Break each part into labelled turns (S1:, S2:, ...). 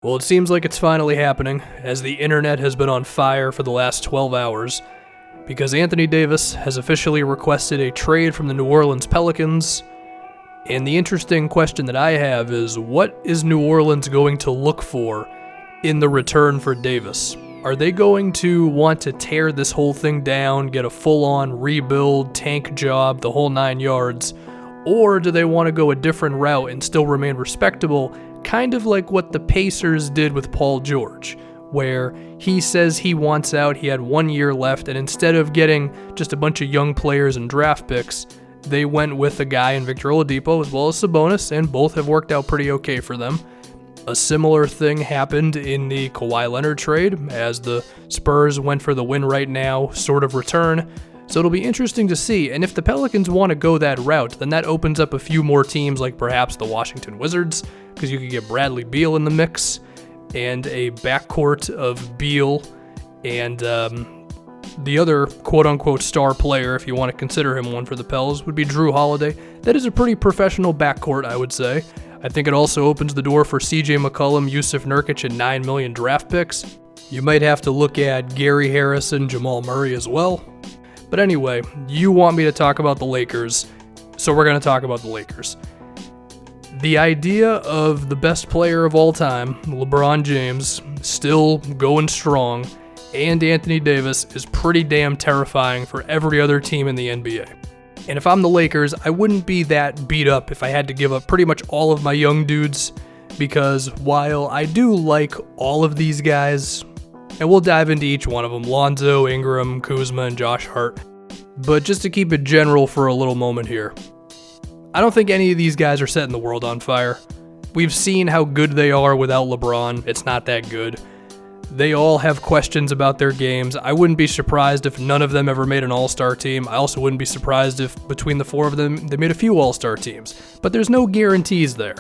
S1: Well, it seems like it's finally happening, as the internet has been on fire for the last 12 hours, because Anthony Davis has officially requested a trade from the New Orleans Pelicans. And the interesting question that I have is, what is New Orleans going to look for in the return for Davis? Are they going to want to tear this whole thing down, get a full-on rebuild, tank job, the whole 9 yards? Or do they want to go a different route and still remain respectable, kind of like what the Pacers did with Paul George, where he says he wants out, he had 1 year left, and instead of getting just a bunch of young players and draft picks, they went with a guy in Victor Oladipo as well as Sabonis, and both have worked out pretty okay for them. A similar thing happened in the Kawhi Leonard trade, as the Spurs went for the win right now sort of return. So it'll be interesting to see, and if the Pelicans want to go that route, then that opens up a few more teams like perhaps the Washington Wizards, because you could get Bradley Beal in the mix, and a backcourt of Beal and the other quote-unquote star player, if you want to consider him one for the Pels, would be Drew Holiday. That is a pretty professional backcourt, I would say. I think it also opens the door for CJ McCollum, Yusuf Nurkic, and 9 million draft picks. You might have to look at Gary Harrison, Jamal Murray as well. But anyway, you want me to talk about the Lakers, so we're going to talk about the Lakers. The idea of the best player of all time, LeBron James, still going strong, and Anthony Davis is pretty damn terrifying for every other team in the NBA. And if I'm the Lakers, I wouldn't be that beat up if I had to give up pretty much all of my young dudes, because while I do like all of these guys, and we'll dive into each one of them, Lonzo, Ingram, Kuzma, and Josh Hart, but just to keep it general for a little moment here, I don't think any of these guys are setting the world on fire. We've seen how good they are without LeBron. It's not that good. They all have questions about their games. I wouldn't be surprised if none of them ever made an all-star team. I also wouldn't be surprised if between the four of them, they made a few all-star teams. But there's no guarantees there.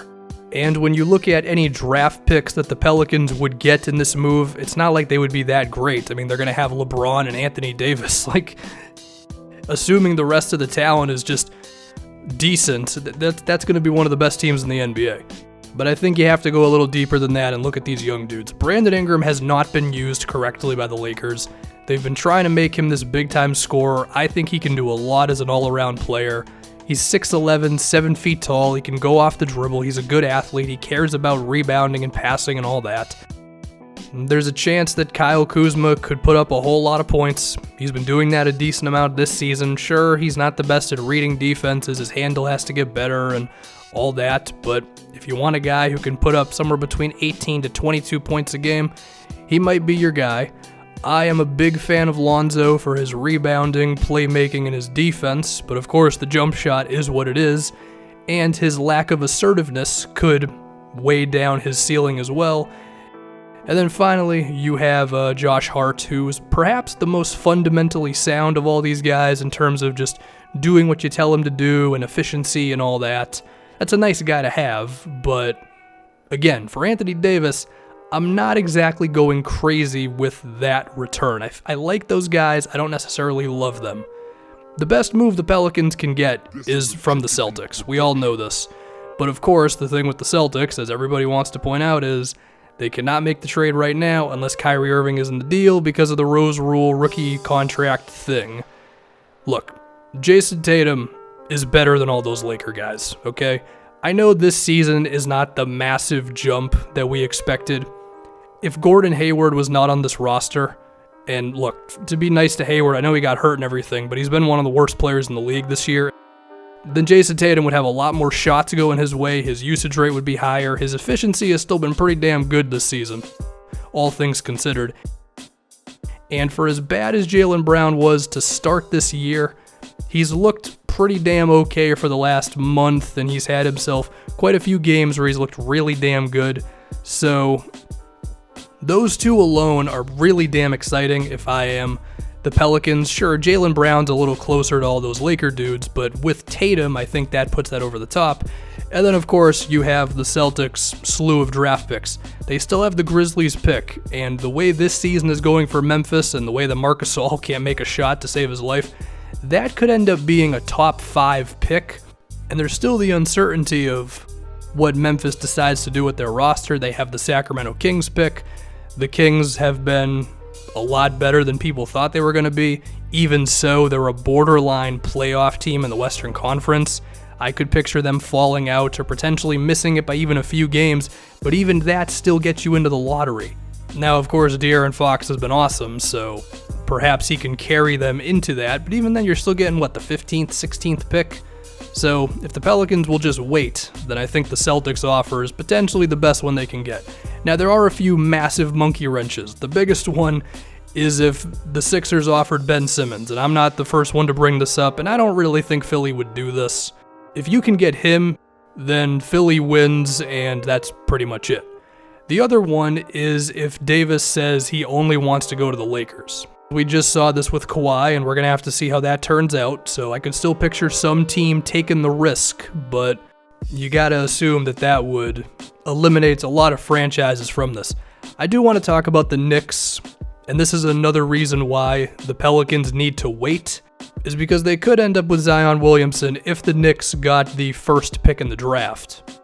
S1: And when you look at any draft picks that the Pelicans would get in this move, it's not like they would be that great. I mean, they're going to have LeBron and Anthony Davis. Like, assuming the rest of the talent is just decent, that's going to be one of the best teams in the NBA. But I think you have to go a little deeper than that and look at these young dudes. Brandon Ingram has not been used correctly by the Lakers. They've been trying to make him this big-time scorer. I think he can do a lot as an all-around player. He's 6'11", 7 feet tall. He can go off the dribble. He's a good athlete. He cares about rebounding and passing and all that. There's a chance that Kyle Kuzma could put up a whole lot of points. He's been doing that a decent amount this season. Sure, he's not the best at reading defenses. His handle has to get better and all that, but if you want a guy who can put up somewhere between 18 to 22 points a game, he might be your guy. I am a big fan of Lonzo for his rebounding, playmaking, and his defense, but of course the jump shot is what it is, and his lack of assertiveness could weigh down his ceiling as well. And then finally, you have Josh Hart, who is perhaps the most fundamentally sound of all these guys in terms of just doing what you tell him to do and efficiency and all that. That's a nice guy to have, but again, for Anthony Davis, I'm not exactly going crazy with that return. I like those guys. I don't necessarily love them. The best move the Pelicans can get is from the Celtics. We all know this. But of course, the thing with the Celtics, as everybody wants to point out, is they cannot make the trade right now unless Kyrie Irving is in the deal because of the Rose Rule rookie contract thing. Look, Jason Tatum is better than all those Laker guys, okay? I know this season is not the massive jump that we expected. If Gordon Hayward was not on this roster, and look, to be nice to Hayward, I know he got hurt and everything, but he's been one of the worst players in the league this year, then Jason Tatum would have a lot more shots going his way, his usage rate would be higher, his efficiency has still been pretty damn good this season, all things considered. And for as bad as Jaylen Brown was to start this year, he's looked pretty damn okay for the last month, and he's had himself quite a few games where he's looked really damn good. So those two alone are really damn exciting if I am the Pelicans. Sure, Jaylen Brown's a little closer to all those Laker dudes, but with Tatum, I think that puts that over the top. And then, of course, you have the Celtics' slew of draft picks. They still have the Grizzlies pick, and the way this season is going for Memphis and the way that Marc Gasol can't make a shot to save his life, that could end up being a top 5 pick. And there's still the uncertainty of what Memphis decides to do with their roster. They have the Sacramento Kings pick. The Kings have been a lot better than people thought they were going to be. Even so, they're a borderline playoff team in the Western Conference. I could picture them falling out or potentially missing it by even a few games, but even that still gets you into the lottery. Now, of course, De'Aaron Fox has been awesome, so perhaps he can carry them into that, but even then you're still getting, the 15th, 16th pick? So if the Pelicans will just wait, then I think the Celtics offer is potentially the best one they can get. Now, there are a few massive monkey wrenches. The biggest one is if the Sixers offered Ben Simmons, and I'm not the first one to bring this up, and I don't really think Philly would do this. If you can get him, then Philly wins, and that's pretty much it. The other one is if Davis says he only wants to go to the Lakers. We just saw this with Kawhi, and we're going to have to see how that turns out, so I could still picture some team taking the risk, but you got to assume that that would eliminate a lot of franchises from this. I do want to talk about the Knicks, and this is another reason why the Pelicans need to wait, is because they could end up with Zion Williamson if the Knicks got the first pick in the draft.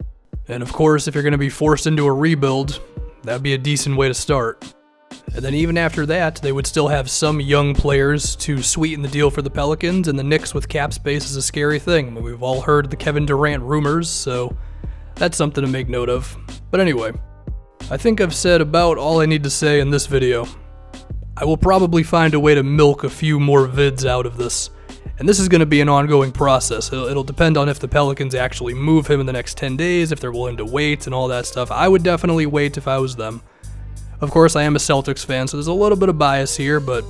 S1: And of course, if you're going to be forced into a rebuild, that'd be a decent way to start. And then even after that, they would still have some young players to sweeten the deal for the Pelicans, and the Knicks with cap space is a scary thing. I mean, we've all heard the Kevin Durant rumors, so that's something to make note of. But anyway, I think I've said about all I need to say in this video. I will probably find a way to milk a few more vids out of this, and this is going to be an ongoing process. It'll depend on if the Pelicans actually move him in the next 10 days, if they're willing to wait and all that stuff. I would definitely wait if I was them. Of course, I am a Celtics fan, so there's a little bit of bias here, but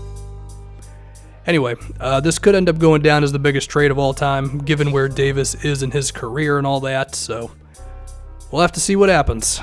S1: anyway, this could end up going down as the biggest trade of all time, given where Davis is in his career and all that, so we'll have to see what happens.